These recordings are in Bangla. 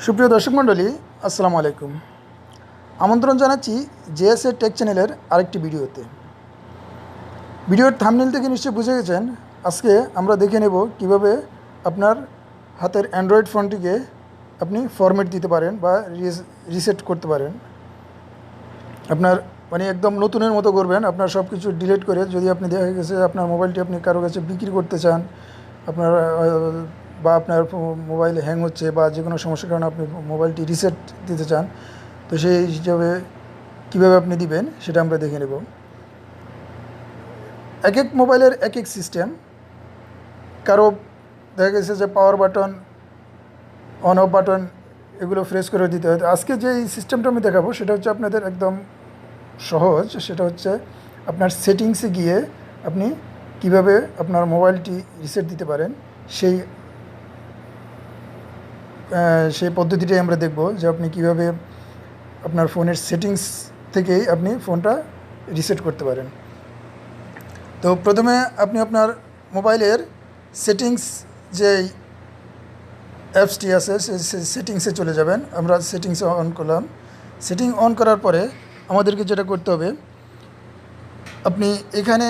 সুপ্রিয় দর্শক মণ্ডলী, আসসালামু আলাইকুম। আমন্ত্রণ জানাচ্ছি জেএসএ টেক চ্যানেলের আরেকটি ভিডিওতে। ভিডিওর থাম্বনেল থেকে নিশ্চয়ই বুঝে গেছেন, আজকে আমরা দেখে নেব কিভাবে আপনার হাতের অ্যান্ড্রয়েড ফোনটিকে আপনি ফরম্যাট দিতে পারেন বা রিসেট করতে পারেন। আপনার একদম নতুনের মতো করবেন, আপনার সব কিছু ডিলিট করে। যদি আপনি দেখা গেছে আপনার মোবাইলটি আপনি কারো কাছে বিক্রি করতে চান, আপনার বা আপনার মোবাইল হ্যাং হচ্ছে বা যে কোনো সমস্যার কারণে আপনি মোবাইলটি রিসেট দিতে চান, তো সেই হিসাবে কীভাবে আপনি দিবেন সেটা আমরা দেখে নেব। এক এক মোবাইলের এক এক সিস্টেম। কারো দেখা গেছে যে power button, on of button এগুলো প্রেস করে দিতে হয়। আজকে যে সিস্টেমটা আমি দেখাবো সেটা হচ্ছে আপনাদের একদম সহজ। সেটা হচ্ছে আপনার সেটিংসে গিয়ে আপনি কিভাবে আপনার মোবাইলটি রিসেট দিতে পারেন সেই পদ্ধতিটাই আমরা দেখব, যে আপনি কিভাবে আপনার ফোনের সেটিংস থেকেই আপনি ফোনটা রিসেট করতে পারেন। তো প্রথমে আপনি আপনার মোবাইলের সেটিংস যে অ্যাপসটি আছে সেই সেটিংসে চলে যাবেন। আমরা সেটিংসে অন করলাম। সেটিং অন করার পরে আমাদেরকে যেটা করতে হবে, আপনি এখানে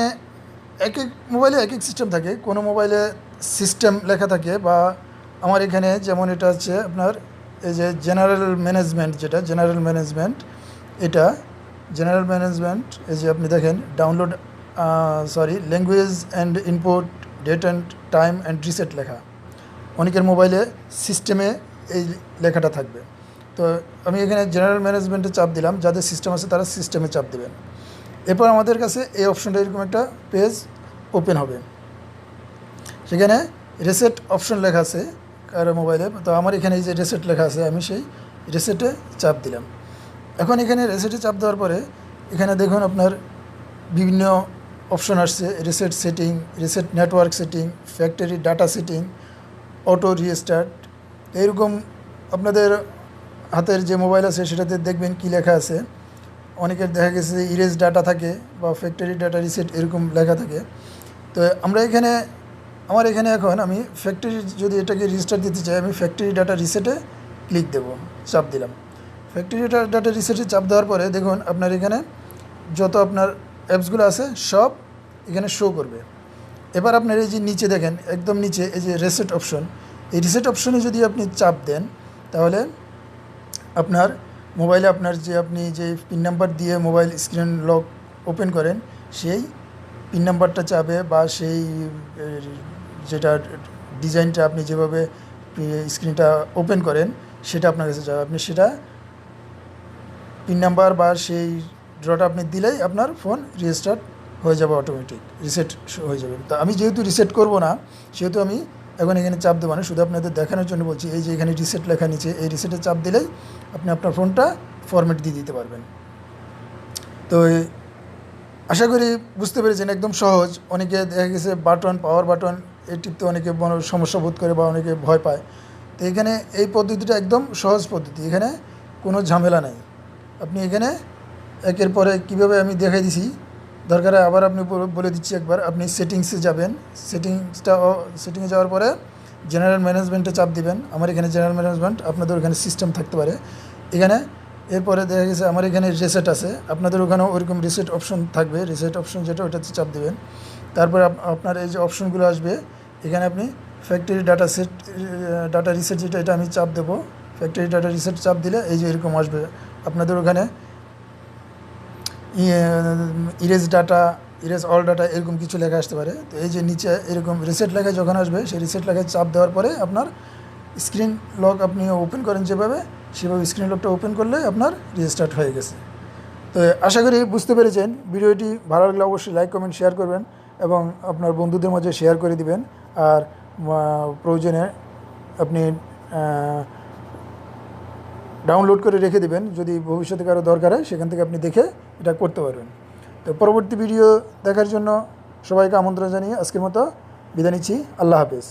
এক এক মোবাইলে এক এক সিস্টেম থাকে। কোনো মোবাইলে সিস্টেম লেখা থাকে, বা আমার এখানে যেমন এটা হচ্ছে আপনার এই যে জেনারেল ম্যানেজমেন্ট, যেটা জেনারেল ম্যানেজমেন্ট, এটা জেনারেল ম্যানেজমেন্ট। এই যে আপনি দেখেন download language and input, date and time and reset লেখা। অনেকের মোবাইলে সিস্টেমে এই লেখাটা থাকবে। তো আমি এখানে জেনারেল ম্যানেজমেন্টে চাপ দিলাম। যাদের সিস্টেম আছে তারা সিস্টেমে চাপ দেবেন। এরপর আমাদের কাছে এই অপশনটা এরকম একটা পেজ ওপেন হবে। সেখানে রিসেট অপশন লেখা আছে কারো মোবাইলে। তো আমার এখানে এই যে রিসেট লেখা আছে, আমি সেই রিসেটে চাপ দিলাম। এখন এখানে রিসেটে চাপ দেওয়ার পরে এখানে দেখুন আপনার বিভিন্ন অপশন আসছে। Reset setting, reset network setting, factory data setting, auto restart. এইরকম আপনাদের হাতের যে মোবাইল আছে সেটাতে দেখবেন কি লেখা আছে। অনেকের দেখা গেছে ইরেজ ডাটা থাকে বা ফ্যাক্টরি ডাটা রিসেট এরকম লেখা থাকে। তো আমরা এখানে আমার এখানে এখন আমি ফ্যাক্টরি যদি এটাকে রিস্টার্ট দিতে চাই, আমি ফ্যাক্টরি ডাটা রিসেটে ক্লিক দেব, চাপ দিলাম। ফ্যাক্টরি ডাটা রিসেটে চাপ দেওয়ার পরে দেখুন আপনার এখানে যত আপনার অ্যাপসগুলো আছে সব এখানে শো করবে। এবার আপনার এই যে নিচে দেখেন, একদম নিচে এই যে রিসেট অপশন, এই রিসেট অপশনে যদি আপনি চাপ দেন, তাহলে আপনার মোবাইলে আপনার যে আপনি যে পিন নাম্বার দিয়ে মোবাইল স্ক্রিন লক ওপেন করেন, সেই পিন নাম্বারটা চাপে, বা সেই যেটা ডিজাইনটা আপনি যেভাবে স্ক্রিনটা ওপেন করেন সেটা আপনার কাছে যাবে। আপনি সেটা পিন নাম্বার বা সেই ড্রটা আপনি দিলেই আপনার ফোন রিস্টার্ট হয়ে যাবে, অটোমেটিক রিসেট হয়ে যাবে। তো আমি যেহেতু রিসেট করব না, সেহেতু আমি এখন এখানে চাপ দেবো না। শুধু আপনাদের দেখানোর জন্য বলছি, এই যে এখানে রিসেট লেখা নিচে, এই রিসেটে চাপ দিলেই আপনি আপনার ফোনটা ফরম্যাট দিয়ে দিতে পারবেন। তো আশা করি বুঝতে পেরেছেন, একদম সহজ। অনেকে দেখা গেছে বাটন, পাওয়ার বাটন এই টিপতে অনেকে সমস্যা বোধ করে বা অনেকে ভয় পায়। তো এখানে এই পদ্ধতিটা একদম সহজ পদ্ধতি, এখানে কোনো ঝামেলা নাই। আপনি এখানে একের পরে কীভাবে আমি দেখাই দিছি, দরকারে আবার আপনি বলে দিচ্ছি একবার। আপনি সেটিংসে যাবেন, সেটিংয়ে যাওয়ার পরে জেনারেল ম্যানেজমেন্টে চাপ দিবেন। আমার এখানে জেনারেল ম্যানেজমেন্ট, আপনাদের ওখানে সিস্টেম থাকতে পারে এখানে। এরপরে দেখা গেছে আমার এখানে রিসেট আছে, আপনাদের ওখানেও ওইরকম রিসেট অপশন থাকবে। রিসেট অপশন যেটা, ওইটাতে চাপ দিবেন। তারপরে আপনার এই যে অপশনগুলো আসবে, এখানে আপনি ফ্যাক্টরি ডাটা রিসেট যেটা, এটা আমি চাপ দেবো। ফ্যাক্টরি ডাটা রিসেট চাপ দিলে এই যে এরকম আসবে। আপনাদের ওখানে erase data, erase all data এরকম কিছু লেখা আসতে পারে। তো এই যে নিচে এরকম রিসেট লেখায় যখন আসবে, সেই রিসেট লেখায় চাপ দেওয়ার পরে আপনার স্ক্রিন লক আপনি ওপেন করেন যেভাবে, সেভাবে স্ক্রিন লকটা ওপেন করলে আপনার রিস্টার্ট হয়ে গেছে। তো আশা করি বুঝতে পেরেছেন। ভিডিওটি ভালো লাগলে অবশ্যই লাইক, কমেন্ট, শেয়ার করবেন এবং আপনার বন্ধুদের মাঝে শেয়ার করে দিবেন। আর প্রয়োজনে আপনি ডাউনলোড করে রেখে দেবেন, যদি ভবিষ্যতে কারো দরকার হয় সেখান থেকে আপনি দেখে এটা করতে পারবেন। তো পরবর্তী ভিডিও দেখার জন্য সবাইকে আমন্ত্রণ জানিয়ে আজকের মতো বিদায় নিচ্ছি। আল্লাহ হাফেজ।